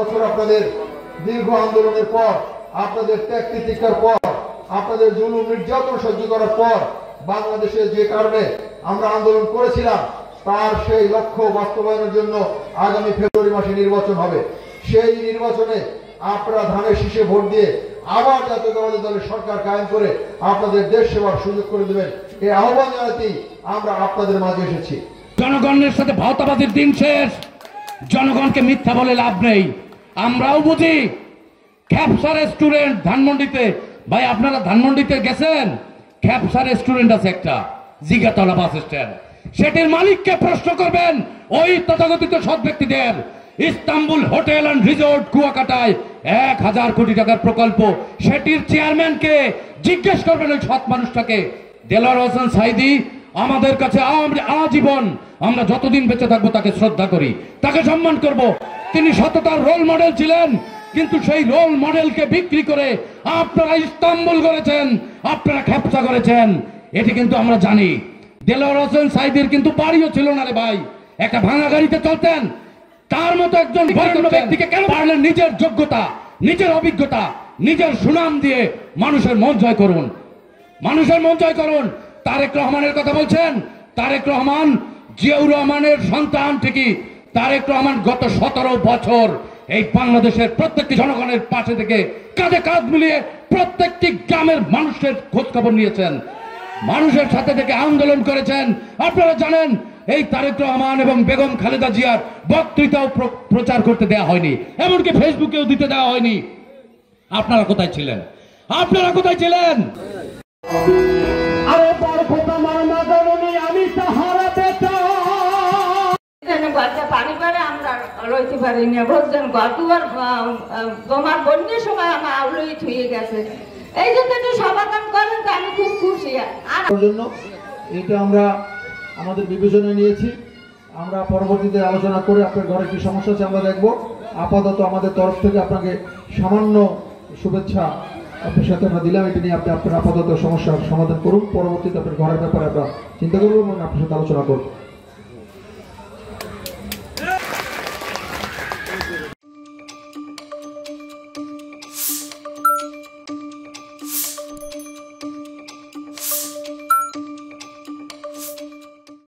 বছর আপনাদের দীর্ঘ আন্দোলনের পর, আপনাদের ত্যাগ তিতিক্ষার পর, আপনাদের জুলুম নির্যাতন সহ্য করার পর বাংলাদেশে যে কারণে আমরা আন্দোলন করেছিলাম তার সেই লক্ষ্য বাস্তবায়নের জন্য আগামী ফেব্রুয়ারি মাসে নির্বাচন হবে। সেই নির্বাচনে আপনারা ধানের শীষে ভোট দিয়ে আবার জাতীয়তাবাদী দলের সরকার কায়েম করে আপনাদের দেশ সেবার সুযোগ করে দেবেন, এই আহ্বান জানাতেই আমরা আপনাদের মাঝে এসেছি। জনগণের সাথে ভাওতাবাদীর দিন শেষ, জনগণকে মিথ্যা বলে লাভ নেই। আমরাও বুঝি খ্যাপসা রেস্টুরেন্ট ধানমন্ডিতে, ভাই আপনারা ধানমন্ডিতে গেছেন? খ্যাপসা রেস্টুরেন্ট আছে একটা জিগাতলা বাস স্ট্যান্ড, সেটির মালিককে প্রশ্ন করবেন ওই তথাকথিত সৎ ব্যক্তিদের। ইস্তাম্বুল হোটেল অ্যান্ড রিসোর্ট কুয়াকাটায় 1000 কোটি টাকার প্রকল্প, সেটির চেয়ারম্যানকে জিজ্ঞেস করবেন ওই সৎ মানুষটাকে। দেলোয়ার হোসেন সাঈদী আমাদের কাছে আজীবন, আমরা যতদিন বেঁচে থাকবো তাকে শ্রদ্ধা করি, তাকে সম্মান করব। তিনি সততার রোল মডেল ছিলেন, কিন্তু সেই রোল মডেলকে বিক্রি করে আপনারা ইস্তাম্বুল করেছেন, আপনারা খ্যাপসা করেছেন, এটি কিন্তু আমরা জানি। দেলোয়ার হোসেন সাঈদীর কিন্তু বাড়িও ছিল না রে ভাই, একটা ভাঙা গাড়িতে চলতেন। তার মতো একজন ব্যক্তিকে কেন পারলেন নিজের যোগ্যতা, নিজের অভিজ্ঞতা, নিজের সুনাম দিয়ে মানুষের মন জয় করুন, মানুষের মন জয় করুন। তারেক রহমানের কথা বলছেন, তারেক রহমান জিয়াউর রহমানের সন্তান ঠিকই। তারেক রহমান গত 17 বছর এই বাংলাদেশের প্রত্যেকটি জনগণের পাশে থেকে কাঁধে কাঁধ মিলিয়ে প্রত্যেকটি গ্রামের মানুষের খোঁজ খবর নিয়েছেন, মানুষের সাথে থেকে আন্দোলন করেছেন। আপনারা জানেন এই তারেক রহমান এবং বেগম খালেদা জিয়ার বক্তৃতাও প্রচার করতে দেওয়া হয়নি, এমনকি ফেসবুকেও দিতে দেওয়া হয়নি। আপনারা কোথায় ছিলেন? আপনারা কোথায় ছিলেন? আরে বড় খোদা মারনা জননী আমি সাহারা বেটা এখানে বাচ্চা পানি পারে আমরা লইতে পারি না, বুঝছেন? গতবার তোমার বন্যার সময় আমার আউলই থুয়ে গেছে, এই জন্য একটু সমাধান করেন তো আমি খুব খুশি। আর জন্য এটা আমরা আমাদের বিবেচনায় নিয়েছি, আমরা পরবর্তীতে আলোচনা করে আপনার ঘরে কি সমস্যা আছে আমরা দেখব। আপাতত আমাদের তরফ থেকে আপনাকে সামান্য শুভেচ্ছা আপনার সাথে আমরা দিলাম, এটা নিয়ে আপনি আপনার আপাতত সমস্যার সমাধান করুন, পরবর্তীতে আপনার ঘরের ব্যাপারে আমরা চিন্তা করবো এবং আপনার সাথে আলোচনা করবো।